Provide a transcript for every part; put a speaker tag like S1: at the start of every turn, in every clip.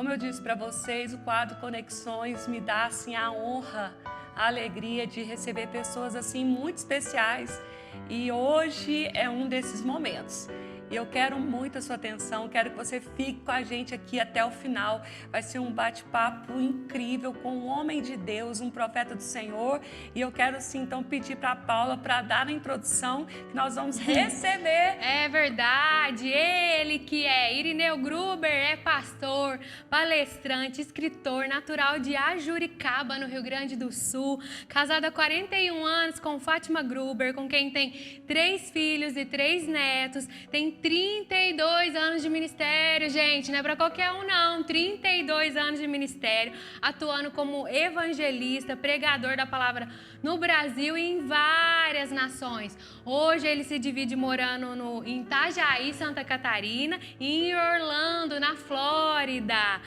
S1: como eu disse para vocês, o quadro Conexões me dá assim a honra, a alegria de receber pessoas assim muito especiais. E hoje é um desses momentos. E eu quero muito a sua atenção, quero que você fique com a gente aqui até o final. Vai ser um bate-papo incrível com um homem de Deus, um profeta do Senhor. E eu quero assim então pedir para a Paula para dar a introdução que nós vamos receber.
S2: É verdade, ele que é Irineu Gruber, é pastor, palestrante, escritor, natural de Ajuricaba, no Rio Grande do Sul, casado há 41 anos com Fátima Gruber, com quem tem 3 filhos e 3 netos, tem 32 anos de ministério, gente, não é para qualquer um não, 32 anos de ministério, atuando como evangelista, pregador da palavra no Brasil e em várias nações. Hoje ele se divide morando em Itajaí, Santa Catarina, e em Orlando, na Flórida,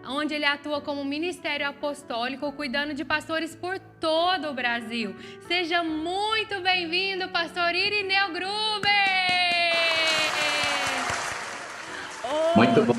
S2: onde ele atua como ministério apostólico, cuidando de pastores por todo o Brasil. Seja muito bem-vindo, pastor Irineu Gruber!
S3: Muito bom.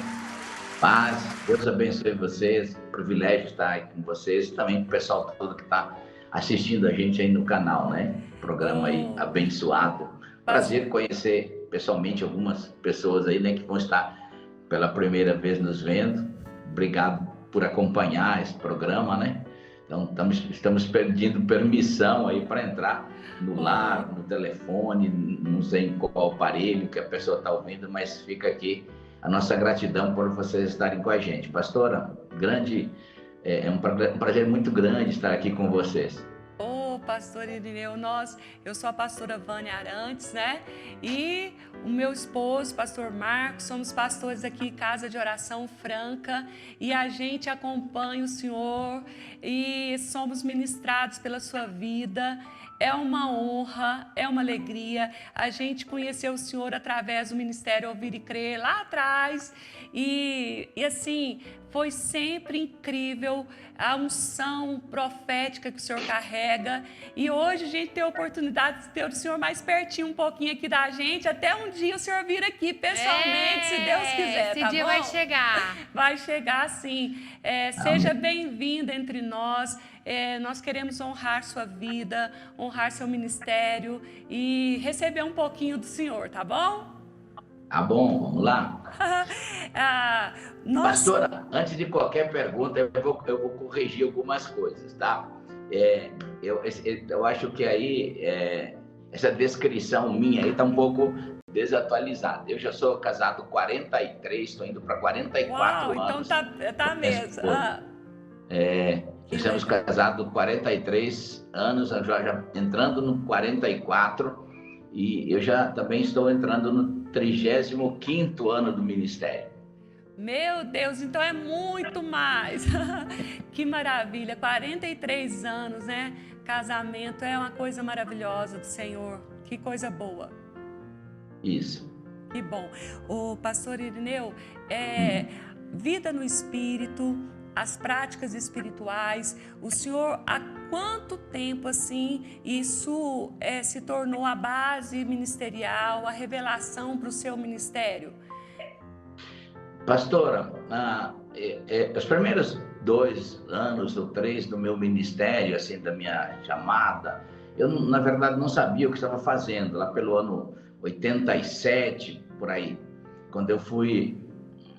S3: Paz, Deus abençoe vocês. Privilégio estar aí com vocês e também com o pessoal todo que está assistindo a gente aí no canal, né? Programa aí abençoado. Prazer conhecer pessoalmente algumas pessoas aí, né, que vão estar pela primeira vez nos vendo. Obrigado por acompanhar esse programa, né? Então, estamos pedindo permissão aí para entrar no lar, no telefone, não sei em qual aparelho que a pessoa está ouvindo, mas fica aqui a nossa gratidão por vocês estarem com a gente. Pastora, é um prazer muito grande estar aqui com vocês.
S1: Pastor Irineu, eu sou a pastora Vânia Arantes, né? E o meu esposo, pastor Marcos, somos pastores aqui, Casa de Oração Franca, e a gente acompanha o Senhor e somos ministrados pela sua vida. É uma honra, é uma alegria. A gente conheceu o Senhor através do Ministério Ouvir e Crer lá atrás. E assim, foi sempre incrível a unção profética que o Senhor carrega. E hoje a gente tem a oportunidade de ter o Senhor mais pertinho um pouquinho aqui da gente. Até um dia o Senhor vir aqui pessoalmente, se Deus quiser,
S2: esse
S1: tá
S2: dia
S1: bom?
S2: vai chegar.
S1: Vai chegar, sim. Seja bem-vindo entre nós. Nós queremos honrar sua vida, honrar seu ministério e receber um pouquinho do Senhor, tá bom?
S3: Tá bom, vamos lá. Pastora, antes de qualquer pergunta, eu vou corrigir algumas coisas, tá? Eu acho que aí essa descrição minha aí está um pouco desatualizada. Eu já sou casado 43, estou indo para 44 anos.
S1: Então tá mesmo.
S3: Estamos casados 43 anos, já entrando no 44, e eu já também estou entrando no 35º ano do ministério.
S1: Meu Deus, então é muito mais. Que maravilha, 43 anos, né? Casamento é uma coisa maravilhosa do Senhor. Que coisa boa.
S3: Isso.
S1: Que bom. O pastor Irineu, vida no Espírito, as práticas espirituais, o senhor há quanto tempo assim isso se tornou a base ministerial, a revelação para o seu ministério?
S3: Pastora, os primeiros 2 anos ou 3 do meu ministério, assim, da minha chamada, eu na verdade não sabia o que estava fazendo, lá pelo ano 87, por aí, quando eu fui,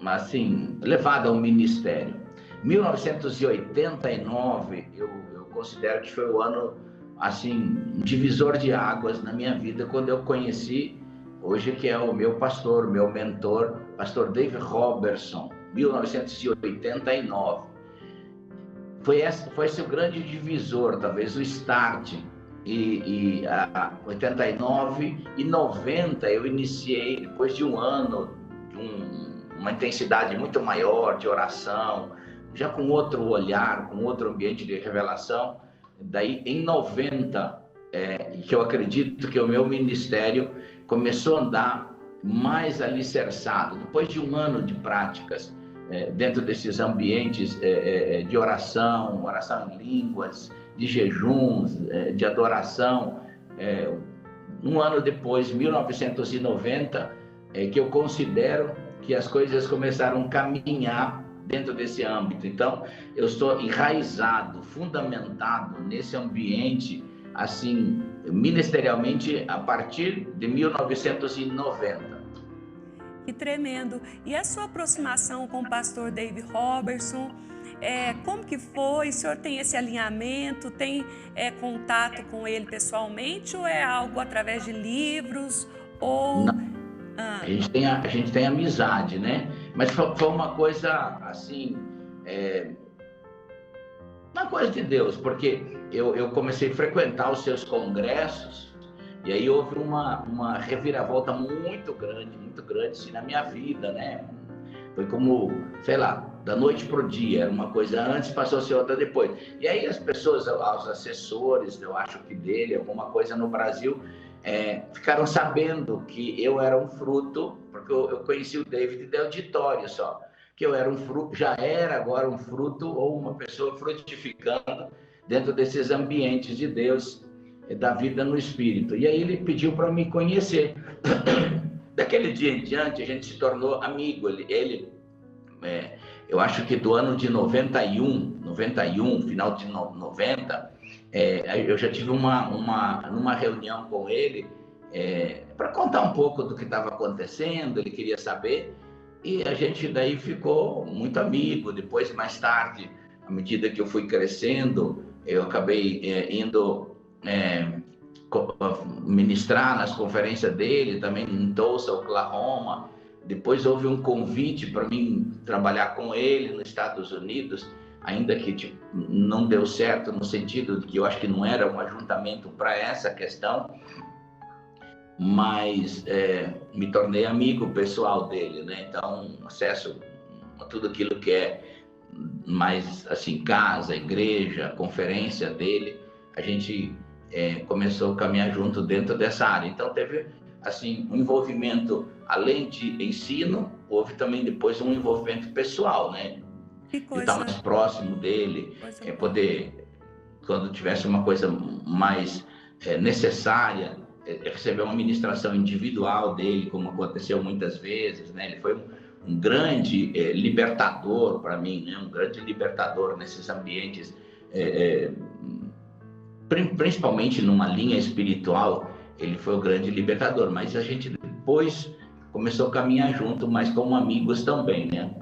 S3: assim, levado ao ministério. 1989, eu considero que foi o ano, assim, um divisor de águas na minha vida, quando eu conheci, hoje que é o meu pastor, meu mentor, pastor David Robertson, 1989. Foi esse o grande divisor, talvez o start. E 89 e 90 eu iniciei, depois de um ano, uma intensidade muito maior de oração, já com outro olhar, com outro ambiente de revelação. Daí, em 90, que eu acredito que o meu ministério começou a andar mais alicerçado, depois de um ano de práticas, dentro desses ambientes de oração em línguas, de jejuns, de adoração. Um ano depois, 1990, que eu considero que as coisas começaram a caminhar dentro desse âmbito. Então, eu estou enraizado, fundamentado nesse ambiente, assim, ministerialmente, a partir de 1990.
S1: Que tremendo. E a sua aproximação com o pastor David Robertson, como que foi? O senhor tem esse alinhamento, tem contato com ele pessoalmente ou é algo através de livros? Ou...
S3: A gente tem amizade, né? Mas foi uma coisa assim, uma coisa de Deus, porque eu comecei a frequentar os seus congressos e aí houve uma reviravolta muito grande assim, na minha vida, né? Foi como, sei lá, da noite pro dia, era uma coisa antes, passou a ser outra depois. E aí as pessoas, os assessores, eu acho que dele, alguma coisa no Brasil, ficaram sabendo que eu era um fruto, porque eu conheci o David de auditório só, que eu era um fruto, já era agora um fruto ou uma pessoa frutificando dentro desses ambientes de Deus, da vida no Espírito. E aí ele pediu para me conhecer. Daquele dia em diante, a gente se tornou amigo. Eu acho que do ano de 91, final de 90, eu já tive numa reunião com ele para contar um pouco do que estava acontecendo, ele queria saber, e a gente daí ficou muito amigo. Depois, mais tarde, à medida que eu fui crescendo, eu acabei indo ministrar nas conferências dele, também em Tulsa, Oklahoma. Depois houve um convite para mim trabalhar com ele nos Estados Unidos, ainda que não deu certo, no sentido de que eu acho que não era um ajuntamento para essa questão, mas me tornei amigo pessoal dele, né? Então, acesso a tudo aquilo que é mais assim, casa, igreja, conferência dele, a gente começou a caminhar junto dentro dessa área. Então teve assim um envolvimento, além de ensino, houve também depois um envolvimento pessoal, né?
S1: Que coisa...
S3: estar mais próximo dele, poder, quando tivesse uma coisa mais necessária, receber uma ministração individual dele, como aconteceu muitas vezes, né? Ele foi um grande libertador para mim, né? Um grande libertador nesses ambientes, principalmente numa linha espiritual. Ele foi o grande libertador, mas a gente depois começou a caminhar junto, mas como amigos também, né?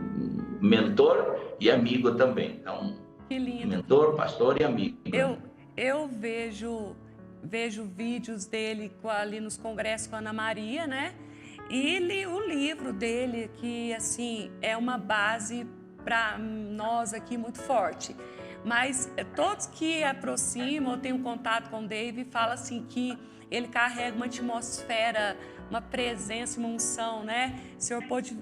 S3: Mentor e amigo também. Então,
S1: que lindo.
S3: Mentor, pastor e amigo.
S1: Eu vejo vídeos dele ali nos congressos com a Ana Maria, né? E o livro dele, que assim é uma base para nós aqui muito forte. Mas todos que aproximam ou têm um contato com o David falam assim que ele carrega uma atmosfera, uma presença, uma unção, né? O senhor pôde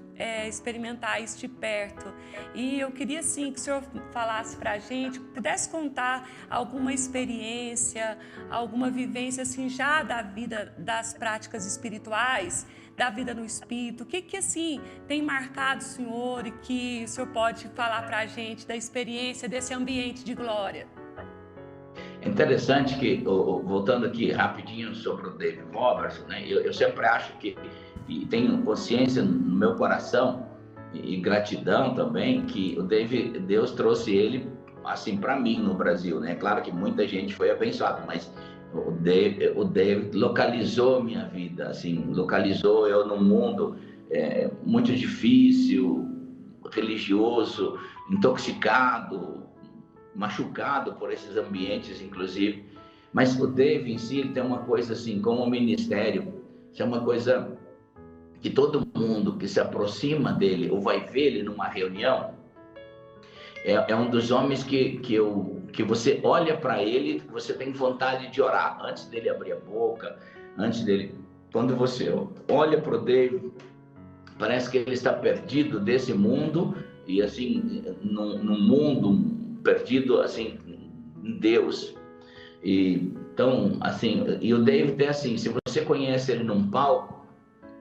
S1: experimentar isso de perto. E eu queria, assim, que o senhor falasse para a gente, pudesse contar alguma experiência, alguma vivência, assim, já da vida, das práticas espirituais, da vida no Espírito. O que assim, tem marcado o senhor e que o senhor pode falar para a gente da experiência desse ambiente de glória?
S3: É interessante que, voltando aqui rapidinho sobre o David Robertson, né? Eu sempre acho que, e tenho consciência no meu coração e gratidão também, que Deus trouxe ele assim para mim no Brasil, né? Claro que muita gente foi abençoada, mas o David localizou minha vida, assim, localizou eu num mundo muito difícil, religioso, intoxicado, machucado por esses ambientes, inclusive. Mas o David em si, ele tem uma coisa assim, como ministério, isso é uma coisa que todo mundo que se aproxima dele ou vai ver ele numa reunião, é um dos homens que você olha para ele, você tem vontade de orar antes dele abrir a boca, quando você olha para o David, parece que ele está perdido desse mundo e assim, num mundo perdido assim em Deus. E então assim, e o David é assim, se você conhece ele num palco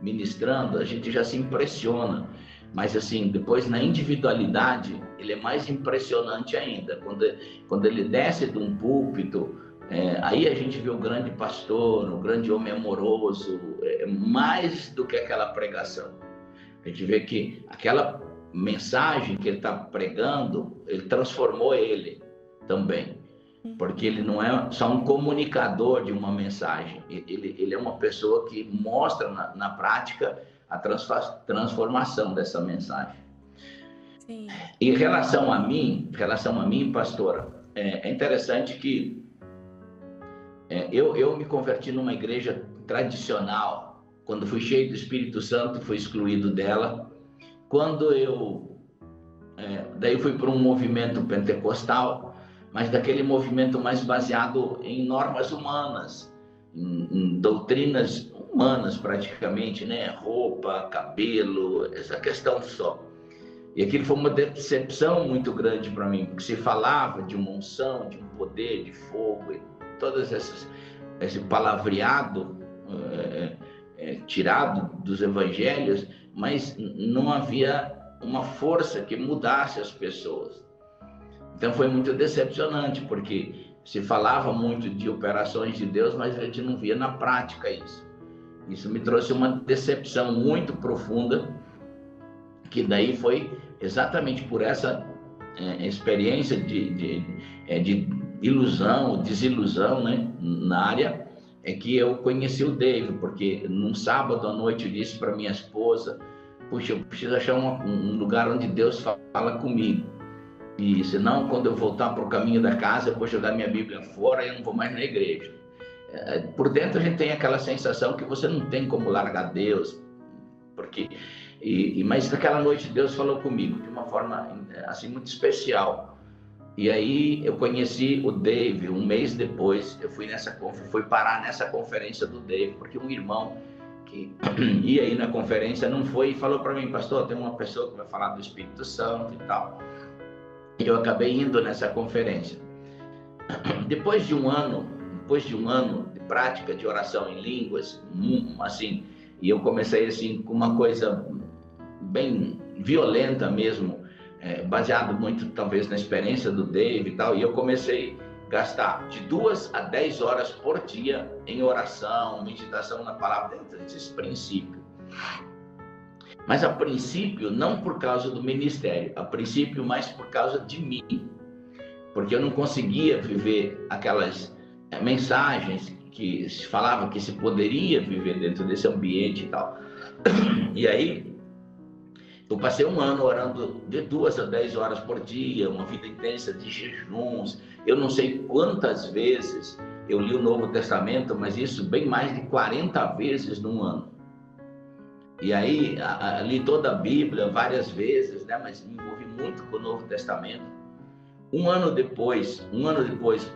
S3: ministrando, a gente já se impressiona, mas assim, depois na individualidade ele é mais impressionante ainda, quando ele desce de um púlpito, aí a gente vê o grande pastor, o grande homem amoroso, mais do que aquela pregação. A gente vê que aquela mensagem que ele está pregando, ele transformou ele também. Porque ele não é só um comunicador de uma mensagem, ele é uma pessoa que mostra na prática a transformação dessa mensagem. Sim. Em relação a mim, pastora, é interessante que eu me converti numa igreja tradicional. Quando fui cheio do Espírito Santo, fui excluído dela. Quando daí eu fui para um movimento pentecostal, mas daquele movimento mais baseado em normas humanas, em doutrinas humanas praticamente, né? Roupa, cabelo, essa questão só. E aquilo foi uma decepção muito grande para mim, porque se falava de uma unção, de um poder, de fogo, e todas esse palavreado tirado dos evangelhos, mas não havia uma força que mudasse as pessoas. Então foi muito decepcionante, porque se falava muito de operações de Deus, mas a gente não via na prática isso. Isso me trouxe uma decepção muito profunda, que daí foi exatamente por essa experiência de ilusão, desilusão, né, na área, que eu conheci o Dave, porque num sábado à noite eu disse para minha esposa: puxa, eu preciso achar um lugar onde Deus fala comigo. E senão, quando eu voltar para o caminho da casa, eu vou jogar minha Bíblia fora e eu não vou mais na igreja. Por dentro a gente tem aquela sensação que você não tem como largar Deus, porque mas naquela noite Deus falou comigo de uma forma assim muito especial. E aí eu conheci o Dave. Um mês depois eu fui parar nessa conferência do Dave, porque um irmão que ia aí na conferência não foi e falou para mim: pastor, tem uma pessoa que vai falar do Espírito Santo e tal. E eu acabei indo nessa conferência. Depois de um ano de prática de oração em línguas, assim, e eu comecei assim com uma coisa bem violenta mesmo, baseado muito talvez na experiência do Dave e tal, e eu comecei a gastar de 2 a 10 horas por dia em oração, meditação na palavra, dentro desse princípio. Mas a princípio, não por causa do ministério, a princípio mais por causa de mim, porque eu não conseguia viver aquelas mensagens que se falava que se poderia viver dentro desse ambiente e tal. E aí, eu passei um ano orando de 2 a 10 horas por dia, uma vida intensa de jejuns. Eu não sei quantas vezes eu li o Novo Testamento, mas isso bem mais de 40 vezes num ano. E aí, li toda a Bíblia várias vezes, né? Mas me envolvi muito com o Novo Testamento. Um ano depois,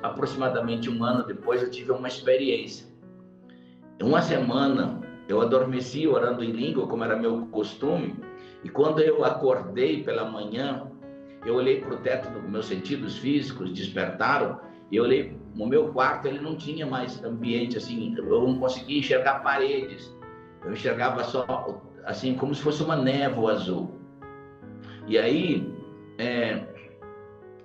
S3: aproximadamente um ano depois, eu tive uma experiência. Uma semana, eu adormeci orando em língua, como era meu costume, e quando eu acordei pela manhã, eu olhei para o teto, meus sentidos físicos despertaram, e eu olhei no meu quarto, ele não tinha mais ambiente assim, eu não conseguia enxergar paredes. Eu enxergava só, assim, como se fosse uma névoa azul. E aí,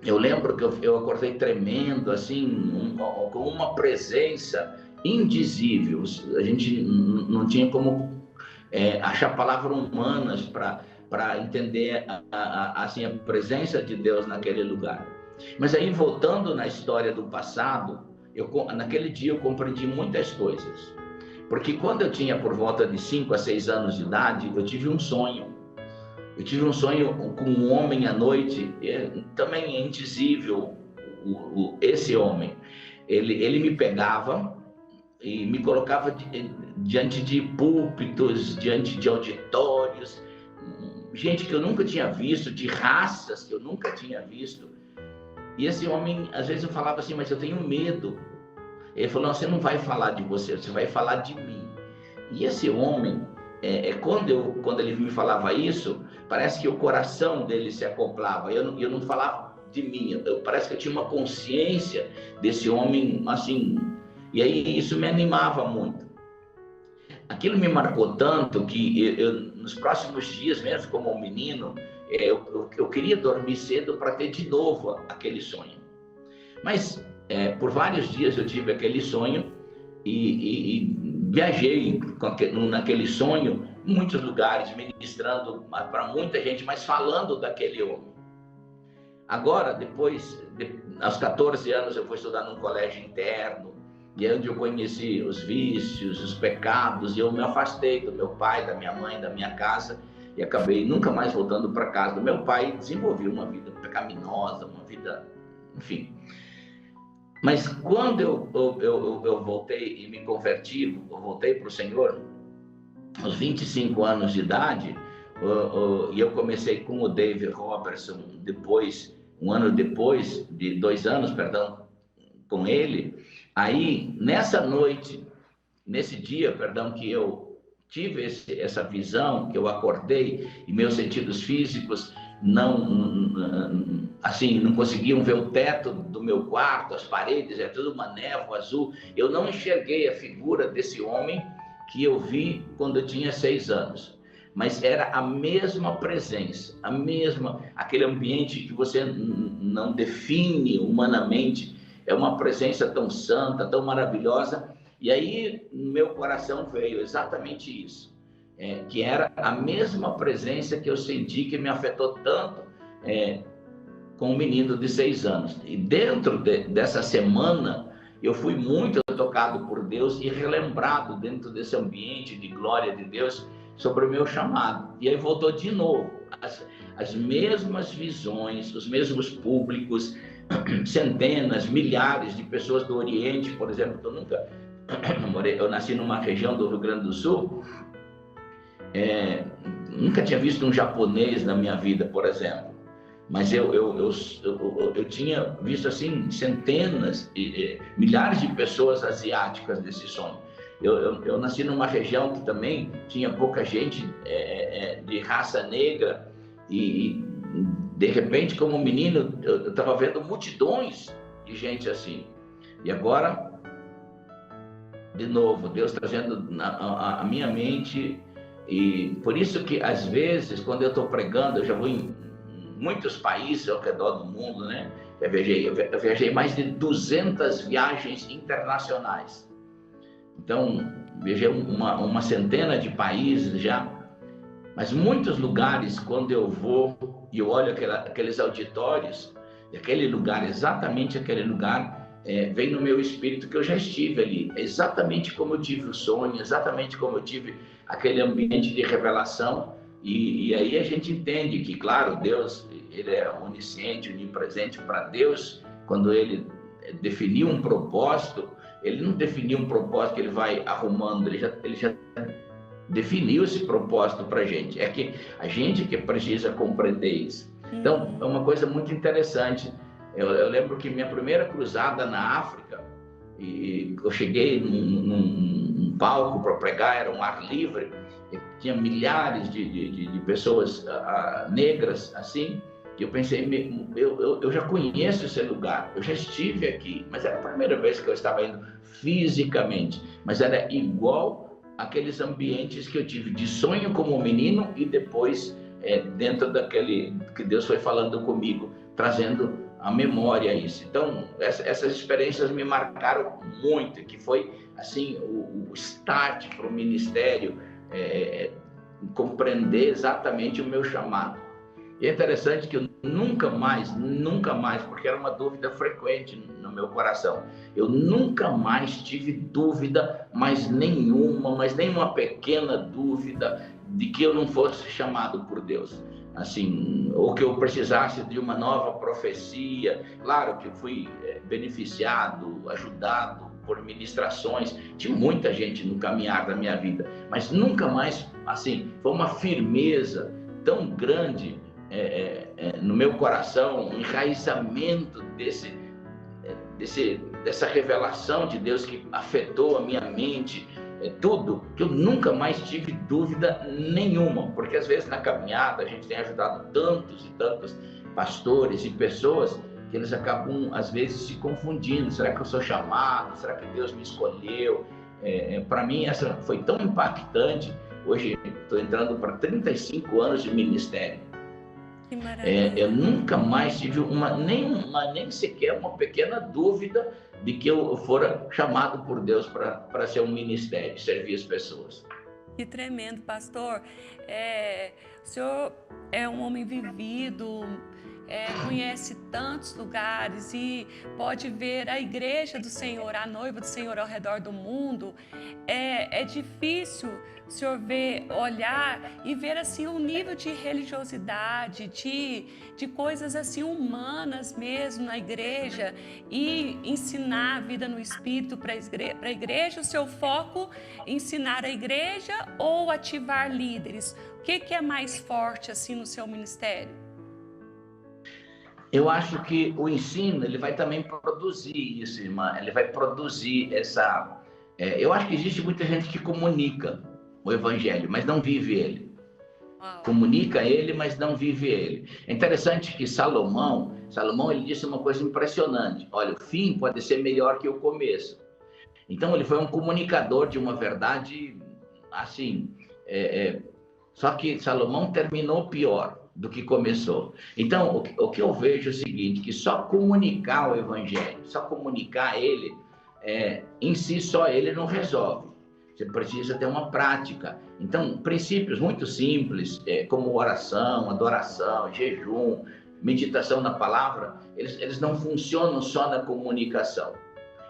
S3: eu lembro que eu acordei tremendo, assim, com uma presença indizível. A gente não tinha como achar palavras humanas para entender assim, a presença de Deus naquele lugar. Mas aí, voltando na história do passado, naquele dia eu compreendi muitas coisas. Porque quando eu tinha por volta de 5 a 6 anos de idade, eu tive um sonho. Eu tive um sonho com um homem à noite, também é indizível, esse homem. Ele me pegava e me colocava diante de púlpitos, diante de auditórios, gente que eu nunca tinha visto, de raças que eu nunca tinha visto. E esse homem, às vezes eu falava assim, mas eu tenho medo. Ele falou: não, você não vai falar de você, você vai falar de mim. E esse homem, quando ele me falava isso, parece que o coração dele se acoplava. Eu não falava de mim, parece que eu tinha uma consciência desse homem, assim. E aí isso me animava muito. Aquilo me marcou tanto que nos próximos dias, mesmo como um menino, eu queria dormir cedo para ter de novo aquele sonho. Mas por vários dias eu tive aquele sonho e viajei naquele sonho, em muitos lugares, ministrando para muita gente, mas falando daquele homem. Agora, depois, aos 14 anos, eu fui estudar num colégio interno, e é onde eu conheci os vícios, os pecados, e eu me afastei do meu pai, da minha mãe, da minha casa, e acabei nunca mais voltando para casa do meu pai. Desenvolvi uma vida pecaminosa, uma vida, enfim. Mas quando eu voltei e me converti, eu voltei para o Senhor, aos 25 anos de idade, e eu comecei com o Dave Robertson, depois, um ano depois, de 2 anos, perdão, com ele. Aí, nessa noite, nesse dia, perdão, que eu tive essa visão, que eu acordei e meus sentidos físicos não conseguiam ver o teto do meu quarto, as paredes, é tudo uma névoa azul. Eu não enxerguei a figura desse homem que eu vi quando eu tinha 6 anos. Mas era a mesma presença, aquele ambiente que você não define humanamente, é uma presença tão santa, tão maravilhosa. E aí, no meu coração veio exatamente isso, que era a mesma presença que eu senti, que me afetou tanto com um menino de 6 anos. E dentro dessa semana, eu fui muito tocado por Deus e relembrado dentro desse ambiente de glória de Deus sobre o meu chamado. E aí voltou de novo, as mesmas visões, os mesmos públicos, centenas, milhares de pessoas do Oriente, por exemplo. Eu nasci numa região do Rio Grande do Sul, nunca tinha visto um japonês na minha vida, por exemplo. Mas eu tinha visto assim centenas, milhares de pessoas asiáticas desse sonho. Eu nasci numa região que também tinha pouca gente de raça negra, e de repente, como menino, eu estava vendo multidões de gente assim. E agora, de novo, Deus trazendo a minha mente. E por isso que, às vezes, quando eu estou pregando, eu já vou em muitos países ao redor do mundo, né? Eu viajei mais de 200 viagens internacionais. Então, viajei uma centena de países já. Mas muitos lugares, quando eu vou e eu olho aqueles auditórios, e aquele lugar, exatamente aquele lugar, vem no meu espírito que eu já estive ali. Exatamente como eu tive o sonho, exatamente como eu tive aquele ambiente de revelação. E aí a gente entende que, claro, Deus, ele é onisciente, onipresente. Para Deus, quando ele definiu um propósito, ele não definiu um propósito que ele vai arrumando, ele já definiu esse propósito para a gente. É que a gente que precisa compreender isso. Então, é uma coisa muito interessante. Eu lembro que minha primeira cruzada na África, e eu cheguei num palco para pregar, era um ar livre, tinha milhares de pessoas negras, assim, e eu pensei, eu já conheço esse lugar, eu já estive aqui, mas era a primeira vez que eu estava indo fisicamente, mas era igual aqueles ambientes que eu tive de sonho como menino e depois dentro daquele que Deus foi falando comigo, trazendo a memória isso. Então, essas experiências me marcaram muito, que foi assim o start para o ministério, compreender exatamente o meu chamado. E é interessante que eu nunca mais, porque era uma dúvida frequente no meu coração, eu nunca mais tive dúvida, mas nenhuma pequena dúvida de que eu não fosse chamado por Deus. Assim, ou que eu precisasse de uma nova profecia. Claro que eu fui beneficiado, ajudado por ministrações, tinha muita gente no caminhar da minha vida, mas nunca mais, assim, foi uma firmeza tão grande no meu coração, um enraizamento dessa revelação de Deus que afetou a minha mente, tudo, que eu nunca mais tive dúvida nenhuma, porque às vezes na caminhada a gente tem ajudado tantos e tantos pastores e pessoas que eles acabam às vezes se confundindo. Será que eu sou chamado? Será que Deus me escolheu? Para mim essa foi tão impactante. Hoje estou entrando para 35 anos de ministério
S1: Que maravilha.
S3: Eu nunca mais tive nem sequer uma pequena dúvida de que eu fora chamado por Deus para ser um ministério, servir as pessoas.
S1: Que tremendo, pastor. O senhor é um homem vivido, conhece tantos lugares e pode ver a igreja do Senhor, a noiva do Senhor ao redor do mundo. É difícil o senhor olhar e ver assim um nível de religiosidade, de coisas assim humanas mesmo na igreja, e ensinar a vida no Espírito para a igreja. O seu foco ensinar a igreja ou ativar líderes? O que é mais forte assim no seu ministério?
S3: Eu acho que o ensino, ele vai também produzir isso, irmã. Ele vai produzir essa... eu acho que existe muita gente que comunica o evangelho, mas não vive ele.
S1: Uau.
S3: Comunica ele, mas não vive ele. É interessante que Salomão, ele disse uma coisa impressionante. Olha, o fim pode ser melhor que o começo. Então, ele foi um comunicador de uma verdade, assim... só que Salomão terminou pior do que começou. Então, o que eu vejo é o seguinte, que só comunicar o evangelho, só comunicar ele, em si só ele não resolve. Você precisa ter uma prática. Então, princípios muito simples, como oração, adoração, jejum, meditação na palavra, eles não funcionam só na comunicação.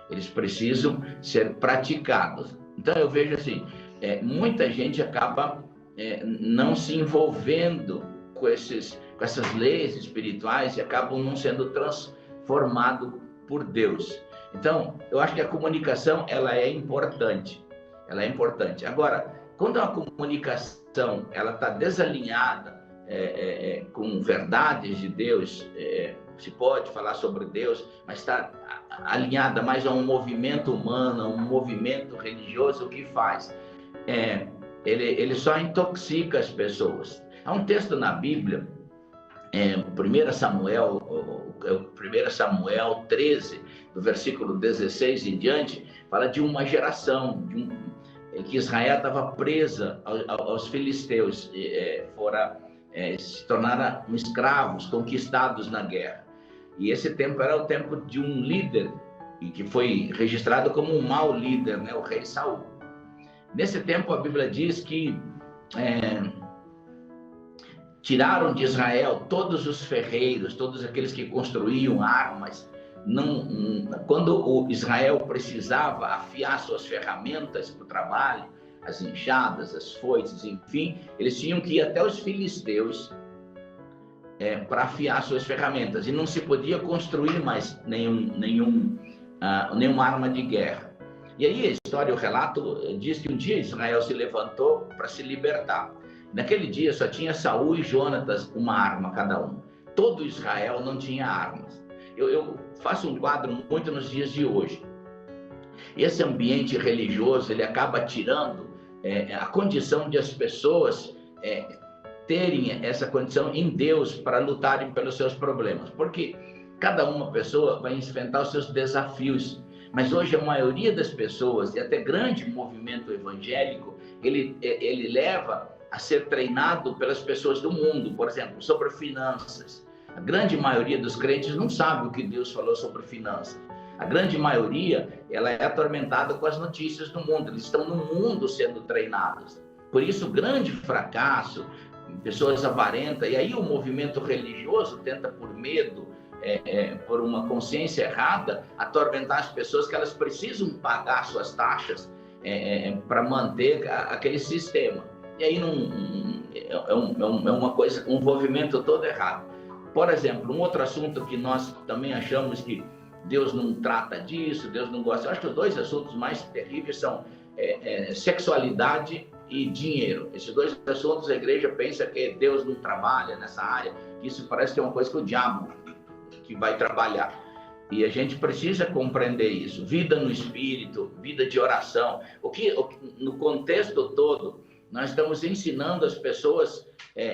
S3: Eles precisam ser praticados. Então, eu vejo assim, muita gente acaba não se envolvendo com essas leis espirituais e acabam não sendo transformado por Deus. Então, eu acho que a comunicação, ela é importante. Ela é importante. Agora, quando a comunicação ela está desalinhada com verdades de Deus, se pode falar sobre Deus, mas está alinhada mais a um movimento humano, a um movimento religioso, o que faz? Ele só intoxica as pessoas. Há um texto na Bíblia, 1 Samuel 13, do versículo 16 em diante, fala de uma geração em que Israel estava presa aos filisteus, se tornaram escravos, conquistados na guerra. E esse tempo era o tempo de um líder, e que foi registrado como um mau líder, né? O rei Saul. Nesse tempo, a Bíblia diz que tiraram de Israel todos os ferreiros, todos aqueles que construíam armas. Quando o Israel precisava afiar suas ferramentas para o trabalho, as enxadas, as foices, enfim, eles tinham que ir até os filisteus para afiar suas ferramentas. E não se podia construir mais nenhuma arma de guerra. E aí a história, o relato diz que um dia Israel se levantou para se libertar. Naquele dia só tinha Saul e Jonatas uma arma cada um. Todo Israel não tinha armas. Eu faço um quadro muito nos dias de hoje. Esse ambiente religioso, ele acaba tirando a condição de as pessoas terem essa condição em Deus para lutarem pelos seus problemas. Porque cada uma pessoa vai enfrentar os seus desafios. Mas hoje a maioria das pessoas, e até grande movimento evangélico, ele leva a ser treinado pelas pessoas do mundo, por exemplo, sobre finanças. A grande maioria dos crentes não sabe o que Deus falou sobre finanças. A grande maioria, ela é atormentada com as notícias do mundo. Eles estão no mundo sendo treinados. Por isso, grande fracasso, pessoas avarentas. E aí o movimento religioso tenta, por medo, por uma consciência errada, atormentar as pessoas que elas precisam pagar suas taxas para manter aquele sistema. E aí uma coisa, um movimento todo errado. Por exemplo, um outro assunto que nós também achamos que Deus não trata disso, Deus não gosta. Eu acho que os dois assuntos mais terríveis são sexualidade e dinheiro. Esses dois assuntos a igreja pensa que Deus não trabalha nessa área. Isso parece que é uma coisa que o diabo que vai trabalhar. E a gente precisa compreender isso. Vida no espírito, vida de oração. No contexto todo, nós estamos ensinando as pessoas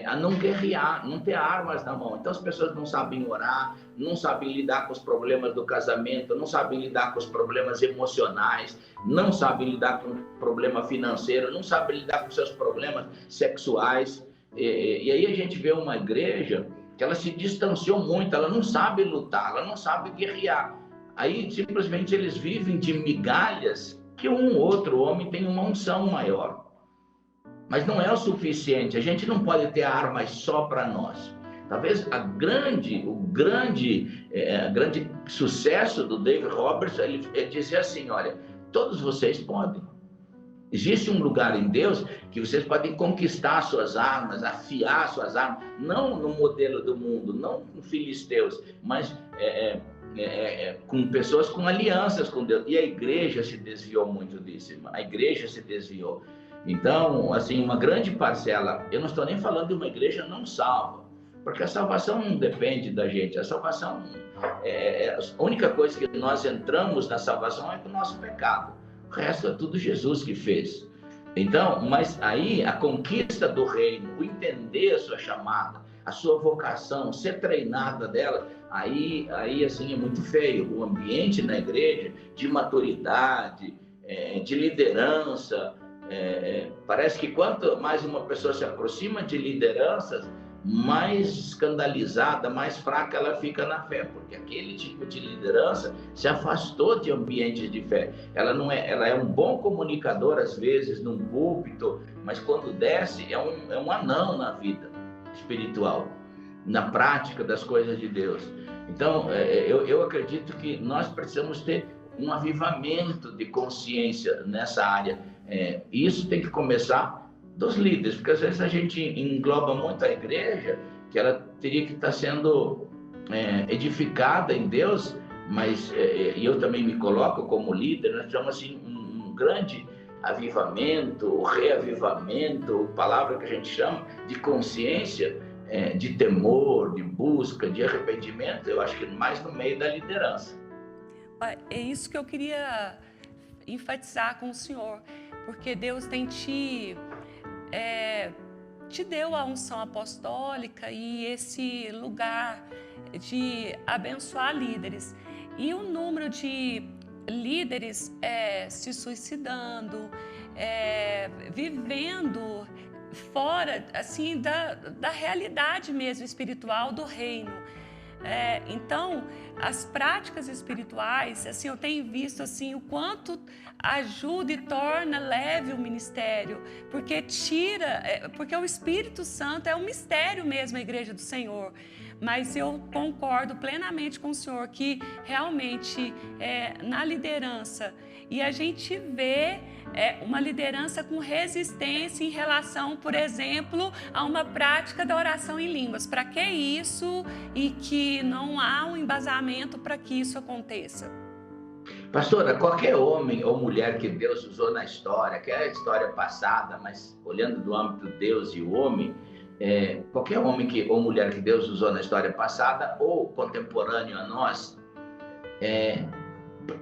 S3: a não guerrear, não ter armas na mão. Então as pessoas não sabem orar, não sabem lidar com os problemas do casamento, não sabem lidar com os problemas emocionais, não sabem lidar com o problema financeiro, não sabem lidar com seus problemas sexuais. E aí a gente vê uma igreja que ela se distanciou muito, ela não sabe lutar, ela não sabe guerrear. Aí, simplesmente, eles vivem de migalhas que um outro homem tem uma unção maior. Mas não é o suficiente, a gente não pode ter armas só para nós. Talvez o grande sucesso do David Roberts é dizer assim, olha, todos vocês podem. Existe um lugar em Deus que vocês podem conquistar suas armas, afiar suas armas, não no modelo do mundo, não com filisteus, mas com pessoas com alianças com Deus. E a igreja se desviou muito disso, irmã. A igreja se desviou. Então, assim, uma grande parcela, eu não estou nem falando de uma igreja não salva, porque a salvação não depende da gente. A salvação, a única coisa que nós entramos na salvação é com o nosso pecado. O resto é tudo Jesus que fez. Então, mas aí a conquista do reino, o entender a sua chamada, a sua vocação, ser treinada dela, aí assim é muito feio. O ambiente na igreja de maturidade, de liderança, parece que quanto mais uma pessoa se aproxima de lideranças, mais escandalizada, mais fraca ela fica na fé, porque aquele tipo de liderança se afastou de ambientes de fé. Ela é um bom comunicador às vezes num púlpito, mas quando desce é um anão na vida espiritual, na prática das coisas de Deus. Então, eu acredito que nós precisamos ter um avivamento de consciência nessa área. Isso tem que começar dos líderes, porque às vezes a gente engloba muito a igreja, que ela teria que estar sendo edificada em Deus, mas e eu também me coloco como líder, nós chamamos assim um grande avivamento, reavivamento, palavra que a gente chama de consciência, de temor, de busca, de arrependimento, eu acho que mais no meio da liderança.
S1: É isso que eu queria enfatizar com o senhor, porque Deus tem te deu a unção apostólica e esse lugar de abençoar líderes. E o número de líderes se suicidando, vivendo fora assim da realidade mesmo espiritual do reino. Então, as práticas espirituais, assim, eu tenho visto assim o quanto ajuda e torna leve o ministério, porque porque o Espírito Santo é um mistério mesmo, a Igreja do Senhor. Mas eu concordo plenamente com o senhor que realmente na liderança, e a gente vê uma liderança com resistência em relação, por exemplo, a uma prática da oração em línguas. Para que isso? E que não há um embasamento para que isso aconteça.
S3: Pastora, qualquer homem ou mulher que Deus usou na história, que é a história passada, mas olhando do âmbito de Deus e o homem, qualquer homem ou mulher que Deus usou na história passada ou contemporâneo a nós,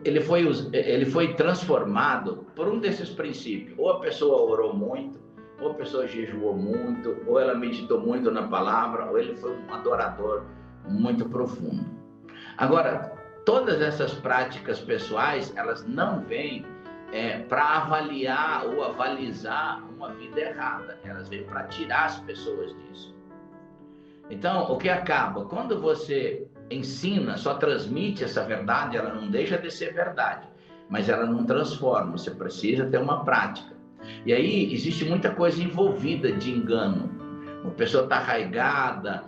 S3: ele foi transformado por um desses princípios. Ou a pessoa orou muito, ou a pessoa jejuou muito, ou ela meditou muito na palavra, ou ele foi um adorador muito profundo. Agora, todas essas práticas pessoais, elas não vêm para avaliar ou avalizar uma vida errada. Elas vêm para tirar as pessoas disso. Então, o que acaba? Quando você ensina, só transmite essa verdade, ela não deixa de ser verdade, mas ela não transforma. Você precisa ter uma prática. E aí, existe muita coisa envolvida de engano. Uma pessoa está arraigada,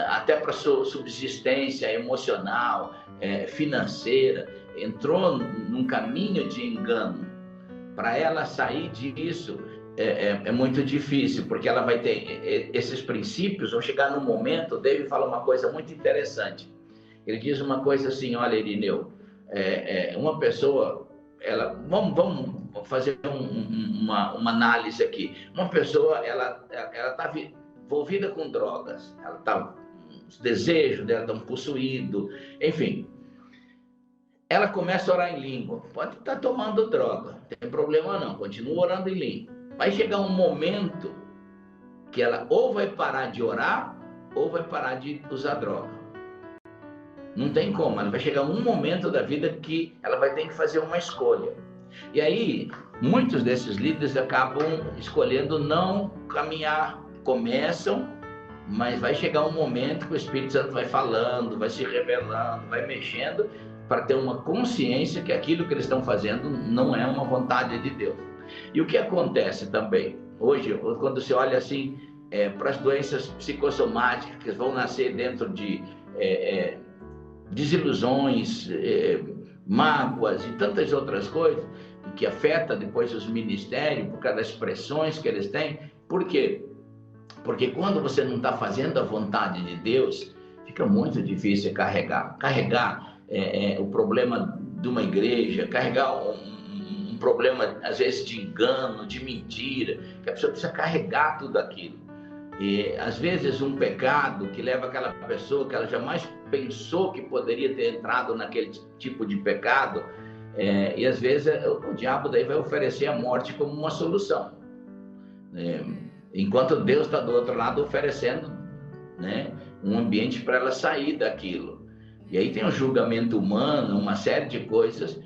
S3: até para sua subsistência emocional, financeira, entrou num caminho de engano. Para ela sair disso é muito difícil, porque ela vai ter esses princípios, vão chegar num momento. O David fala uma coisa muito interessante. Ele diz uma coisa assim: olha, Irineu, uma pessoa, vamos fazer uma análise aqui. Uma pessoa, ela está envolvida com drogas, os desejos dela estão possuídos, enfim. Ela começa a orar em língua. Pode estar tomando droga, não tem problema não, continua orando em língua. Vai chegar um momento que ela ou vai parar de orar ou vai parar de usar droga. Não tem como, ela vai chegar um momento da vida que ela vai ter que fazer uma escolha. E aí, muitos desses líderes acabam escolhendo não caminhar, começam, mas vai chegar um momento que o Espírito Santo vai falando, vai se revelando, vai mexendo, para ter uma consciência que aquilo que eles estão fazendo não é uma vontade de Deus. E o que acontece também, hoje, quando você olha assim, para as doenças psicossomáticas que vão nascer dentro de desilusões, mágoas e tantas outras coisas, que afeta depois os ministérios, por causa das pressões que eles têm. Por quê? Porque quando você não está fazendo a vontade de Deus, fica muito difícil carregar o problema de uma igreja, carregar um problema, às vezes, de engano, de mentira, que a pessoa precisa carregar tudo aquilo. E, às vezes, um pecado que leva aquela pessoa que ela jamais pensou que poderia ter entrado naquele tipo de pecado, e, às vezes, o diabo daí vai oferecer a morte como uma solução. Enquanto Deus está do outro lado oferecendo, né, um ambiente para ela sair daquilo. E aí tem o julgamento humano, uma série de coisas,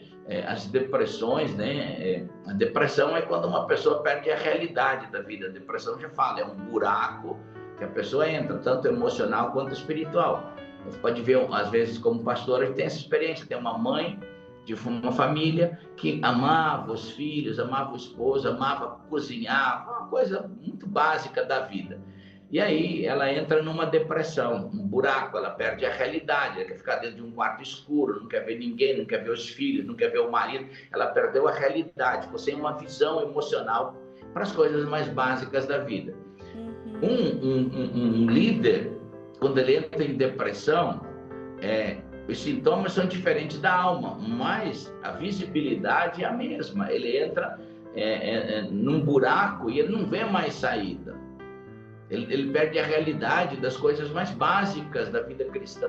S3: as depressões, né? A depressão é quando uma pessoa perde a realidade da vida. A depressão, já fala, é um buraco que a pessoa entra, tanto emocional quanto espiritual. Você pode ver, às vezes, como pastor, a gente tem essa experiência. Tem uma mãe de uma família que amava os filhos, amava o esposo, amava cozinhar, uma coisa muito básica da vida. E aí ela entra numa depressão, um buraco, ela perde a realidade, ela quer ficar dentro de um quarto escuro, não quer ver ninguém, não quer ver os filhos, não quer ver o marido, ela perdeu a realidade, ficou sem uma visão emocional para as coisas mais básicas da vida. Um líder, quando ele entra em depressão, os sintomas são diferentes da alma, mas a visibilidade é a mesma. Ele entra num buraco e ele não vê mais saída. Ele perde a realidade das coisas mais básicas da vida cristã,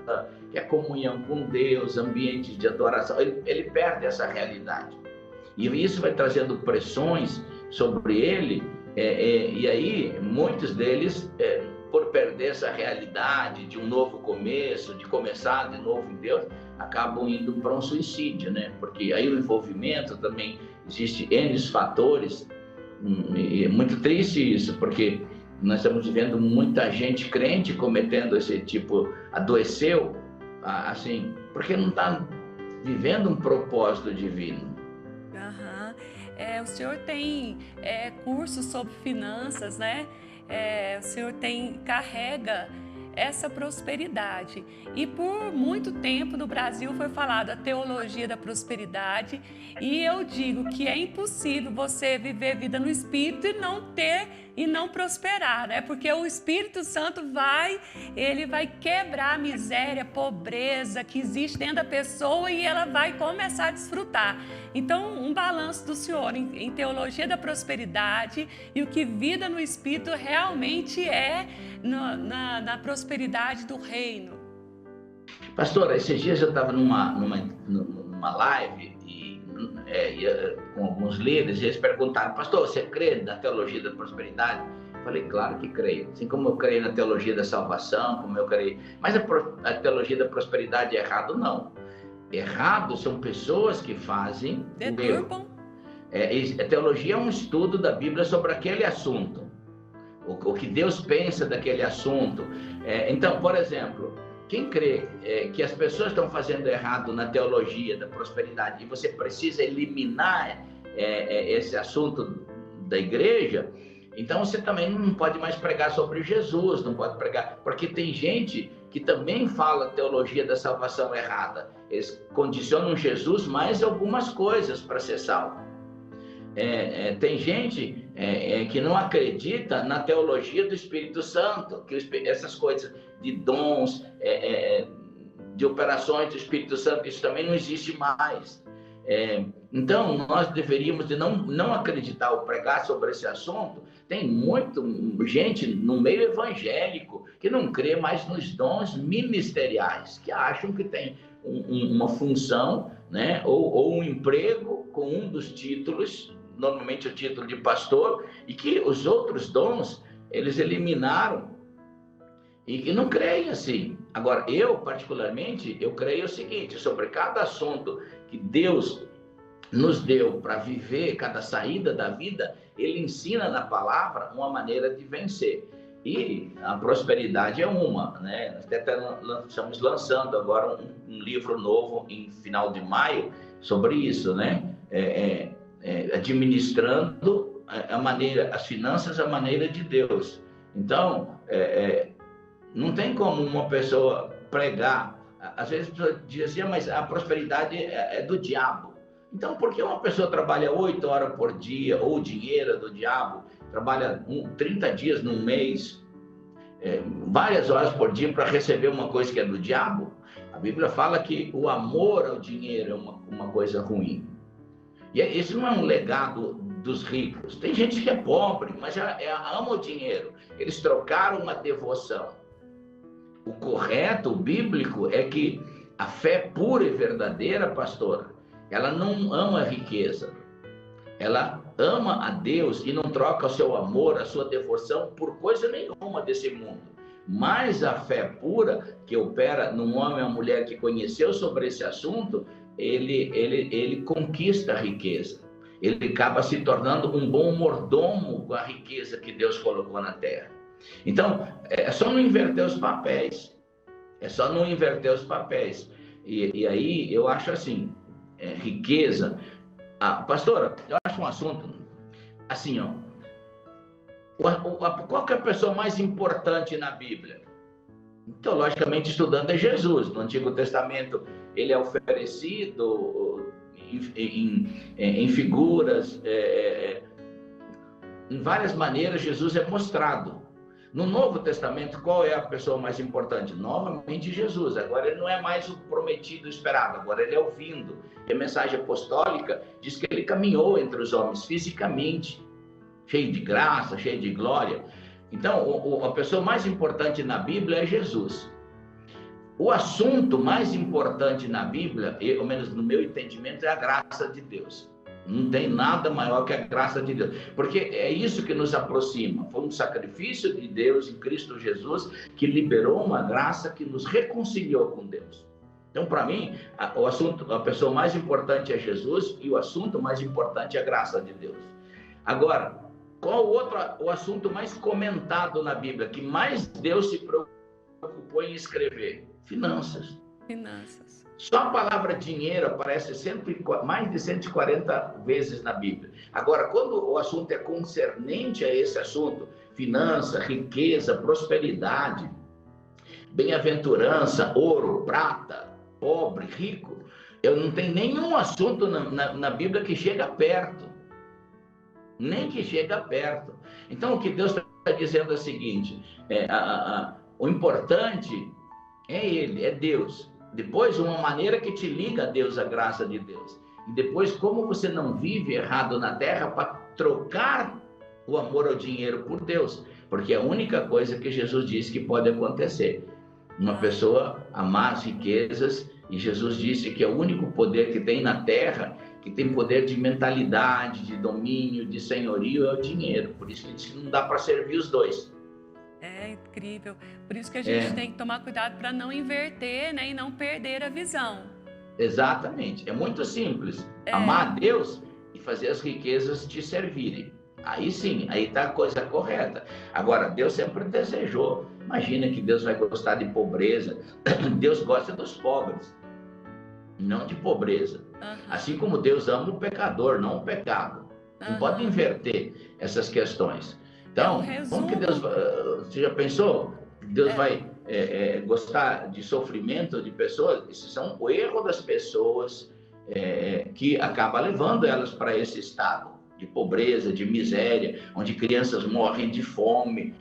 S3: que é a comunhão com Deus, ambientes de adoração. Ele perde essa realidade. E isso vai trazendo pressões sobre ele, e aí muitos deles, por perder essa realidade de um novo começo, de começar de novo em Deus, acabam indo para um suicídio, né? Porque aí o envolvimento também, existe N fatores, e é muito triste isso, porque nós estamos vivendo muita gente crente cometendo esse tipo, adoeceu, assim, porque não está vivendo um propósito divino.
S1: O senhor tem cursos sobre finanças, né? O senhor carrega essa prosperidade. E por muito tempo no Brasil foi falado a teologia da prosperidade, e eu digo que é impossível você viver vida no Espírito e não prosperar, né? Porque o Espírito Santo ele vai quebrar a miséria, a pobreza que existe dentro da pessoa, e ela vai começar a desfrutar. Então, um balanço do senhor em teologia da prosperidade e o que vida no Espírito realmente é na prosperidade do reino.
S3: Pastora, esses dias eu estava numa live com alguns líderes, e eles perguntaram: pastor, você crê na teologia da prosperidade? Eu falei: claro que creio. Assim como eu creio na teologia da salvação, como eu creio. Mas a teologia da prosperidade é errado? Não. Errado são pessoas que fazem o erro. A teologia é um estudo da Bíblia sobre aquele assunto, o que Deus pensa daquele assunto. Então, por exemplo, quem crê que as pessoas estão fazendo errado na teologia da prosperidade e você precisa eliminar esse assunto da igreja, então você também não pode mais pregar sobre Jesus, não pode pregar, porque tem gente que também fala teologia da salvação errada. Eles condicionam Jesus mais algumas coisas para ser salvo. Tem gente que não acredita na teologia do Espírito Santo, que essas coisas de dons, de operações do Espírito Santo, isso também não existe mais. Então, nós deveríamos de não acreditar ou pregar sobre esse assunto. Tem muita gente no meio evangélico que não crê mais nos dons ministeriais, que acham que tem uma função, né, ou um emprego com um dos títulos, normalmente o título de pastor, e que os outros dons eles eliminaram e que não creem assim. Agora, eu particularmente, eu creio o seguinte: sobre cada assunto que Deus nos deu para viver, cada saída da vida, Ele ensina na palavra uma maneira de vencer. E a prosperidade é uma, né? Até estamos lançando agora um livro novo em final de maio sobre isso, né? Administrando as finanças à maneira de Deus. Então, não tem como uma pessoa pregar. Às vezes a pessoa diz assim, mas a prosperidade é do diabo. Então, por que uma pessoa trabalha 8 horas por dia, ou o dinheiro é do diabo, trabalha 30 dias num mês, várias horas por dia para receber uma coisa que é do diabo? A Bíblia fala que o amor ao dinheiro é uma coisa ruim. E isso não é um legado dos ricos. Tem gente que é pobre, mas ama o dinheiro. Eles trocaram uma devoção. O correto, o bíblico, é que a fé pura e verdadeira, pastora, ela não ama a riqueza. Ela ama a Deus e não troca o seu amor, a sua devoção por coisa nenhuma desse mundo. Mas a fé pura, que opera num homem ou mulher que conheceu sobre esse assunto, ele conquista a riqueza. Ele acaba se tornando um bom mordomo com a riqueza que Deus colocou na terra. Então, é só não inverter os papéis. É só não inverter os papéis. E aí, eu acho assim, riqueza... pastora, eu acho um assunto assim, ó. Qual que é a pessoa mais importante na Bíblia? Teologicamente estudando, é Jesus. No Antigo Testamento, ele é oferecido em figuras, em várias maneiras, Jesus é mostrado. No Novo Testamento, qual é a pessoa mais importante? Novamente, Jesus. Agora, ele não é mais o prometido esperado, agora ele é o vindo. E a mensagem apostólica diz que ele caminhou entre os homens fisicamente, cheio de graça, cheio de glória. Então, a pessoa mais importante na Bíblia é Jesus. O assunto mais importante na Bíblia, ao menos no meu entendimento, é a graça de Deus. Não tem nada maior que a graça de Deus. Porque é isso que nos aproxima. Foi um sacrifício de Deus em Cristo Jesus que liberou uma graça que nos reconciliou com Deus. Então, para mim, a pessoa mais importante é Jesus e o assunto mais importante é a graça de Deus. Agora, qual o assunto mais comentado na Bíblia, que mais Deus se preocupou em escrever? Finanças.
S1: Finanças.
S3: Só a palavra dinheiro aparece mais de 140 vezes na Bíblia. Agora, quando o assunto é concernente a esse assunto, finança, riqueza, prosperidade, bem-aventurança, ouro, prata, pobre, rico, eu não tenho nenhum assunto na Bíblia que chega perto. Nem que chega perto. Então, o que Deus está dizendo é o seguinte, o importante é Ele, é Deus. Depois, uma maneira que te liga a Deus, a graça de Deus. E depois, como você não vive errado na terra para trocar o amor ao dinheiro por Deus. Porque é a única coisa que Jesus disse que pode acontecer. Uma pessoa amar as riquezas, e Jesus disse que é o único poder que tem na terra, que tem poder de mentalidade, de domínio, de senhorio, é o dinheiro. Por isso que ele disse que não dá para servir os dois.
S1: É incrível. Por isso que a gente tem que tomar cuidado para não inverter, né, e não perder a visão.
S3: Exatamente. É muito simples. Amar a Deus e fazer as riquezas te servirem. Aí sim, aí está a coisa correta. Agora, Deus sempre desejou. Imagina que Deus vai gostar de pobreza. Deus gosta dos pobres, não de pobreza. Assim como Deus ama o pecador, não o pecado. Não pode inverter essas questões. Então, como que Deus... Você já pensou? Deus vai gostar de sofrimento de pessoas? Esses são o erro das pessoas que acaba levando elas para esse estado de pobreza, de miséria, onde crianças morrem de fome.